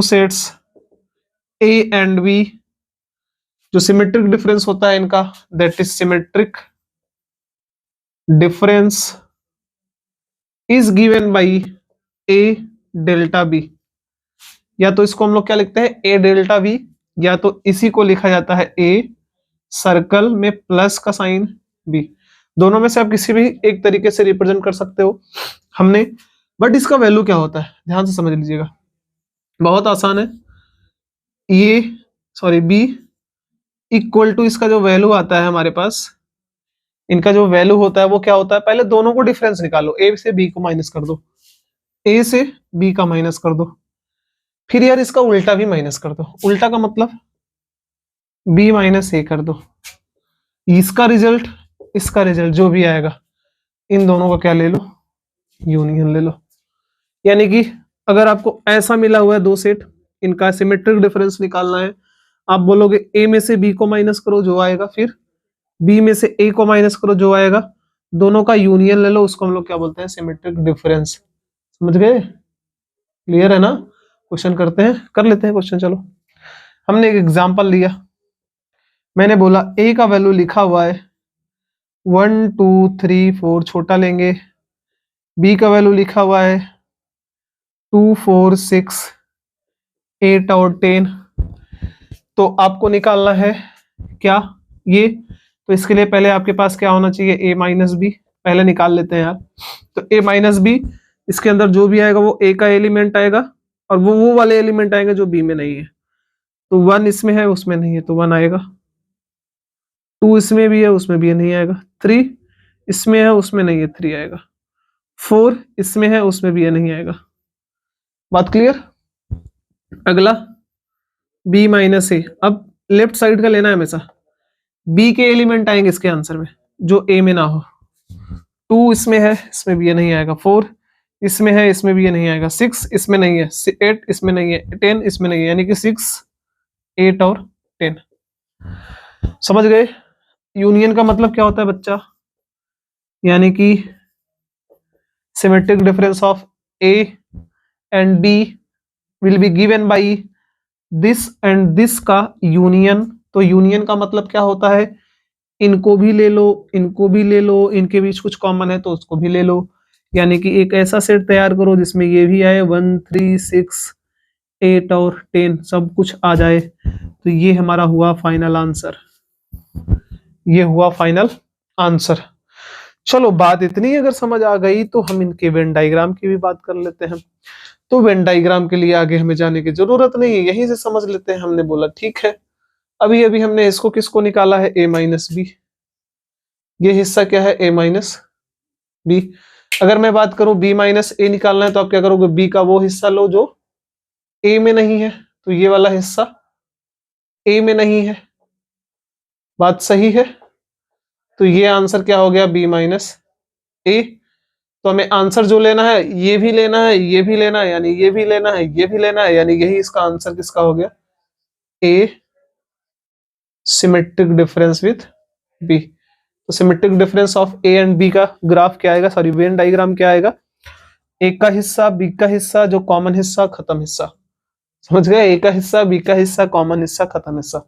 sets A and B, जो सिमेट्रिक डिफरेंस होता है इनका, that is symmetric difference is given by A delta B. या तो इसको हम लोग क्या लिखते हैं, ए डेल्टा बी, या तो इसी को लिखा जाता है ए सर्कल में प्लस का साइन बी। दोनों में से आप किसी भी एक तरीके से रिप्रेजेंट कर सकते हो हमने। बट इसका वैल्यू क्या होता है ध्यान से समझ लीजिएगा, बहुत आसान है। बी इक्वल टू इसका जो वैल्यू आता है हमारे पास, इनका जो वैल्यू होता है वो क्या होता है, पहले दोनों को डिफरेंस निकालो, ए से बी को माइनस कर दो, ए से बी का माइनस कर दो, फिर यार इसका उल्टा भी माइनस कर दो। उल्टा का मतलब बी माइनस ए कर दो, इसका रिजल्ट इसका रिजल्ट जो भी आएगा, इन दोनों का क्या ले लो, यूनियन ले लो। यानी कि अगर आपको ऐसा मिला हुआ है दो सेट, इनका सिमेट्रिक डिफरेंस निकालना है, आप बोलोगे ए में से बी को माइनस करो जो आएगा, फिर बी में से ए को माइनस करो जो आएगा, दोनों का यूनियन ले लो, उसको हम लोग क्या बोलते हैं, सिमेट्रिक डिफरेंस। समझ गए? क्लियर है ना? क्वेश्चन करते हैं, कर लेते हैं क्वेश्चन। चलो हमने एक एग्जांपल लिया, मैंने बोला ए का वैल्यू लिखा हुआ है 1 2 3 4, छोटा लेंगे। बी का वैल्यू लिखा हुआ है 2 4 6 8 और 10। तो आपको निकालना है क्या ये, तो इसके लिए पहले आपके पास क्या होना चाहिए, ए माइनस बी। पहले निकाल लेते हैं यार। तो ए माइनस बी, इसके अंदर जो भी आएगा वो ए का एलिमेंट आएगा, और वो वाले एलिमेंट आएंगे जो बी में नहीं है। तो 1 इसमें है उसमें नहीं है तो 1 आएगा, 2 इसमें भी है उसमें भी नहीं आएगा, 3 इसमें है उसमें नहीं है 3 आएगा, 4 इसमें है उसमें भी नहीं आएगा। बात क्लियर? अगला बी माइनस ए, अब लेफ्ट साइड का लेना है हमेशा, बी के एलिमेंट आएंगे इसके आंसर में जो ए में ना हो। 2 इसमें है इसमें भी नहीं आएगा, 4 इसमें है इसमें भी नहीं आएगा, 6 इसमें नहीं है, 8 इसमें नहीं है, 10 इसमें नहीं है, यानी कि 6 8 और 10। समझ गए? यूनियन का मतलब क्या होता है बच्चा, यानी कि symmetric difference of A and B will be given by this and this का यूनियन। तो यूनियन का मतलब क्या होता है, इनको भी ले लो इनको भी ले लो, इनके बीच कुछ कॉमन है तो उसको भी ले लो। यानी कि एक ऐसा सेट तैयार करो जिसमें ये भी आए 1 3 6 8 और 10 सब कुछ आ जाए, तो ये हमारा हुआ फाइनल आंसर। ये हुआ फाइनल आंसर। चलो बात इतनी अगर समझ आ गई तो हम इनके वेन डायग्राम की भी बात कर लेते हैं। तो वेन डायग्राम के लिए आगे हमें जाने की जरूरत नहीं है, यहीं से समझ लेते हैं। हमने बोला ठीक है, अभी अभी हमने इसको किसको निकाला है, ए माइनस बी। ये हिस्सा क्या है, ए माइनस बी। अगर मैं बात करूं बी माइनस ए निकालना है तो आप क्या करोगे, बी का वो हिस्सा लो जो ए में नहीं है, तो ये वाला हिस्सा ए में नहीं है। बात सही है? तो ये आंसर क्या हो गया, बी माइनस ए। तो हमें आंसर जो लेना है, ये भी लेना है, ये भी लेना है, यानी ये भी लेना है, ये भी लेना है, यानी यही इसका आंसर किसका हो गया, A symmetric difference with B. तो symmetric difference of A and B का ग्राफ क्या आएगा, सॉरी वेन डायग्राम क्या आएगा, ए का हिस्सा बी का हिस्सा, जो कॉमन हिस्सा खत्म हिस्सा, समझ गए, ए का हिस्सा बी का हिस्सा कॉमन हिस्सा खत्म हिस्सा।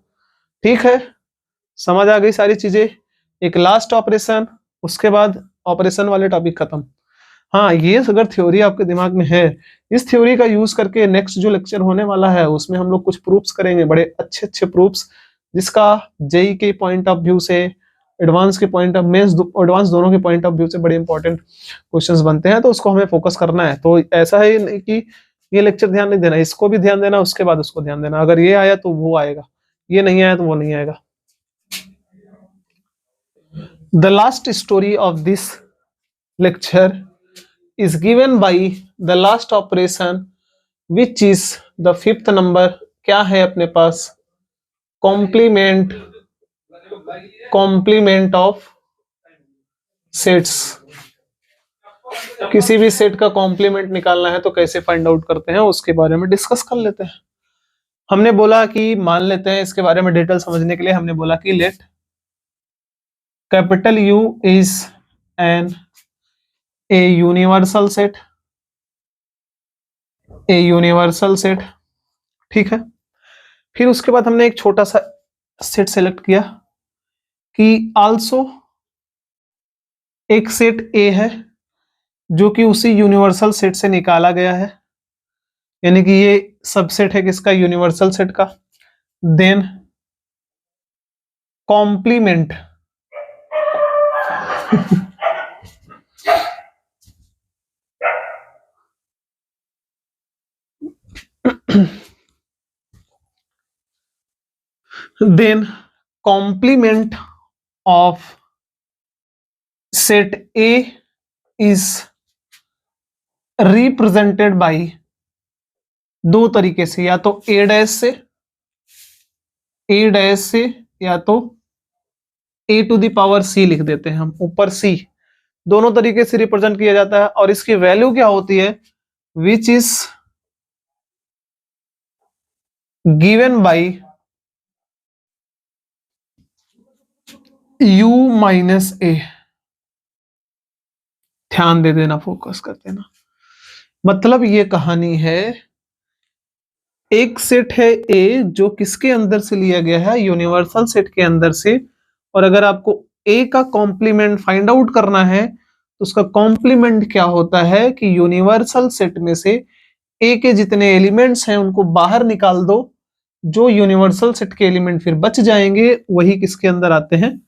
ठीक है, समझ आ गई सारी चीजें। एक लास्ट ऑपरेशन, उसके बाद ऑपरेशन वाले टॉपिक खत्म। हाँ, ये अगर थ्योरी आपके दिमाग में है, इस थ्योरी का यूज करके नेक्स्ट जो लेक्चर होने वाला है उसमें हम लोग कुछ प्रूफ्स करेंगे, बड़े अच्छे अच्छे प्रूफ्स, जिसका जेई के पॉइंट ऑफ व्यू से, एडवांस के पॉइंट ऑफ मेंस एडवांस दोनों के पॉइंट ऑफ व्यू से बड़े इंपॉर्टेंट क्वेश्चंस बनते हैं, तो उसको हमें फोकस करना है। तो ऐसा है नहीं कि ये लेक्चर ध्यान नहीं देना, इसको भी ध्यान देना, उसके बाद उसको ध्यान देना। अगर ये आया तो वो आएगा, ये नहीं आया तो वो नहीं आएगा। The last story of this lecture is given by the last operation, which is the fifth number। क्या है अपने पास, कॉम्प्लीमेंट ऑफ सेट्स। किसी भी सेट का कॉम्प्लीमेंट निकालना है तो कैसे फाइंड आउट करते हैं, उसके बारे में डिस्कस कर लेते हैं। हमने बोला कि मान लेते हैं, इसके बारे में डिटेल समझने के लिए हमने बोला कि let capital U is an a universal set, a universal set. ठीक है, फिर उसके बाद हमने एक छोटा सा सेट सेलेक्ट किया कि आल्सो एक सेट ए है जो कि उसी यूनिवर्सल सेट से निकाला गया है, यानी कि ये सबसेट है किसका, यूनिवर्सल सेट का। Then complement then complement of set A is represented by दो तरीके से, या तो A डैश से, या तो A to the power C लिख देते हैं हम, ऊपर C, दोनों तरीके से रिप्रेजेंट किया जाता है। और इसकी वैल्यू क्या होती है, which is given by U minus A. ध्यान दे देना, फोकस कर देना। मतलब ये कहानी है, एक सेट है ए जो किसके अंदर से लिया गया है, यूनिवर्सल सेट के अंदर से। और अगर आपको ए का कॉम्प्लीमेंट फाइंड आउट करना है तो उसका कॉम्प्लीमेंट क्या होता है कि यूनिवर्सल सेट में से ए के जितने एलिमेंट्स हैं उनको बाहर निकाल दो, जो यूनिवर्सल सेट के एलिमेंट फिर बच जाएंगे वही किसके अंदर आते हैं,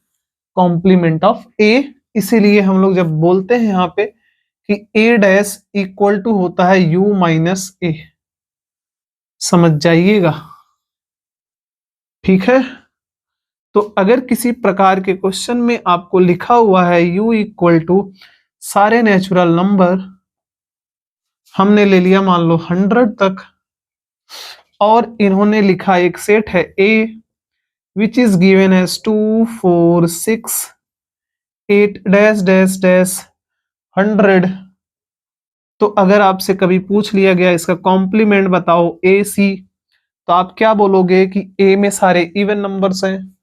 कॉम्प्लीमेंट ऑफ ए। इसीलिए हम लोग जब बोलते हैं यहाँ पे कि ए डैश इक्वल टू होता है यू माइनस ए, समझ जाइएगा। ठीक है, तो अगर किसी प्रकार के क्वेश्चन में आपको लिखा हुआ है u इक्वल टू सारे नेचुरल नंबर, हमने ले लिया मान लो 100 तक, और इन्होंने लिखा एक सेट है a which is given as 2 4 6 8 dash dash dash 100। तो अगर आपसे कभी पूछ लिया गया इसका कॉम्प्लीमेंट बताओ ए सी, तो आप क्या बोलोगे कि ए में सारे इवन नंबर्स हैं,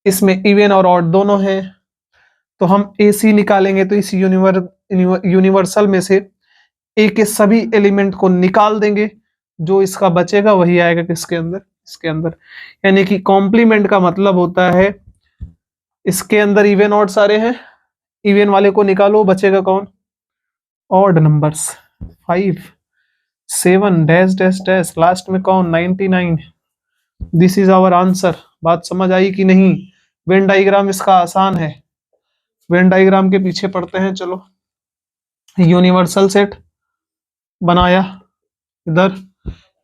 इसमें इवन और ऑड दोनों हैं, तो हम ए सी निकालेंगे तो इस यूनिवर्सल में से ए के सभी एलिमेंट को निकाल देंगे, जो इसका बचेगा वही आएगा किसके अंदर, इसके अंदर। यानी कि कॉम्प्लीमेंट का मतलब होता है इसके अंदर इवन ऑड सारे हैं, इवन वाले को निकालो, बचेगा कौन, odd numbers 5 7 dash dash dash, last में कौन 99। This is our answer. बात समझ आई कि नहीं। वेन डायग्राम इसका आसान है, वेन डायग्राम के पीछे पढ़ते हैं। चलो, यूनिवर्सल सेट बनाया, इधर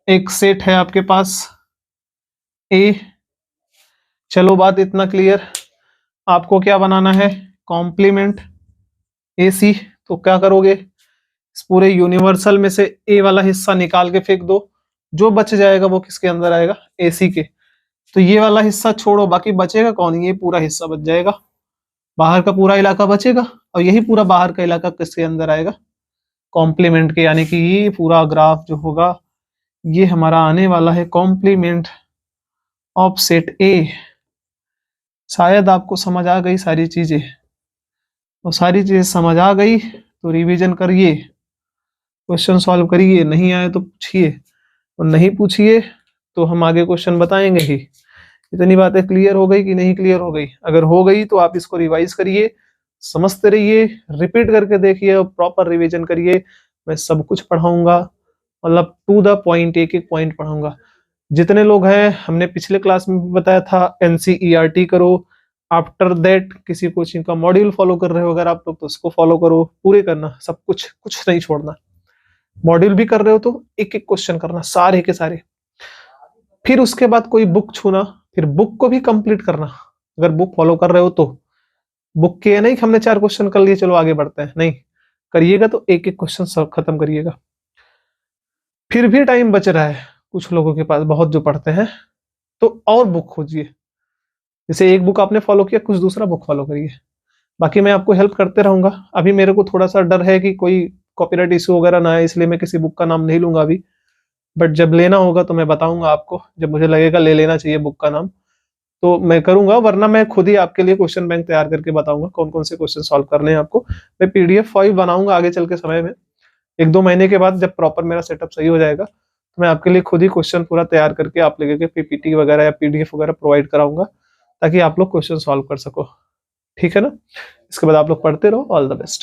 एक सेट है आपके पास ए। चलो बात इतना क्लियर। आपको क्या बनाना है, कॉम्प्लीमेंट ए सी। तो क्या करोगे, इस पूरे यूनिवर्सल में से ए वाला हिस्सा निकाल के फेंक दो, जो बच जाएगा वो किसके अंदर आएगा, ए सी के। तो ये वाला हिस्सा छोड़ो, बाकी बचेगा कौन, ये पूरा हिस्सा बच जाएगा। बाहर का पूरा इलाका बचेगा और यही पूरा बाहर का इलाका किसके अंदर आएगा, कॉम्प्लीमेंट के, यानी कि ये पूरा ग्राफ जो होगा ये हमारा आने वाला है कॉम्प्लीमेंट ऑफ सेट ए। शायद आपको समझ आ गई सारी चीजें, और सारी चीजें समझ आ गई तो रिवीजन करिए, क्वेश्चन सॉल्व करिए, नहीं आए तो पूछिए, और नहीं पूछिए तो हम आगे क्वेश्चन बताएंगे ही। इतनी बातें क्लियर हो गई कि नहीं क्लियर हो गई? अगर हो गई तो आप इसको रिवाइज करिए, समझते रहिए, रिपीट करके देखिए और प्रॉपर रिवीजन करिए। मैं सब कुछ पढ़ाऊंगा, मतलब टू द पॉइंट, एक एक पॉइंट पढ़ाऊंगा। जितने लोग हैं, हमने पिछले क्लास में भी बताया था एनसीईआरटी करो, आफ्टर दैट किसी कोचिंग का मॉड्यूल फॉलो कर रहे हो अगर आप लोग तो उसको फॉलो करो, पूरे करना सब कुछ, कुछ नहीं छोड़ना। मॉड्यूल भी कर रहे हो तो एक एक क्वेश्चन करना, सारे के सारे। फिर उसके बाद कोई बुक छूना, फिर बुक को भी कंप्लीट करना। अगर बुक फॉलो कर रहे हो तो बुक के नहीं कि हमने 4 क्वेश्चन कर लिए चलो आगे बढ़ते हैं, नहीं, करिएगा तो एक एक क्वेश्चन सब खत्म करिएगा। फिर भी टाइम बच रहा है कुछ लोगों के पास, बहुत जो पढ़ते हैं, तो और बुक खोजिए। जैसे एक बुक आपने फॉलो किया, कुछ दूसरा बुक फॉलो करिए। बाकी मैं आपको हेल्प करते रहूंगा। अभी मेरे को थोड़ा सा डर है कि कोई कॉपीराइट इशू वगैरह ना है, इसलिए मैं किसी बुक का नाम नहीं लूंगा अभी, बट जब लेना होगा तो मैं बताऊंगा आपको, जब मुझे लगेगा ले लेना चाहिए बुक का नाम तो मैं करूंगा, वरना मैं खुद ही आपके लिए क्वेश्चन बैंक तैयार करके बताऊंगा कौन कौन से क्वेश्चन सॉल्व करने हैं आपको। मैं पीडीएफ फाइल बनाऊंगा आगे चल के समय में, 1-2 महीने के बाद जब प्रॉपर मेरा सेटअप सही हो जाएगा तो मैं आपके लिए खुद ही क्वेश्चन पूरा तैयार करके आप लोगों के पीपीटी वगैरह या पीडीएफ वगैरह प्रोवाइड कराऊंगा, ताकि आप लोग क्वेश्चन सॉल्व कर सको। ठीक है ना? इसके बाद आप लोग पढ़ते रहो। All the best.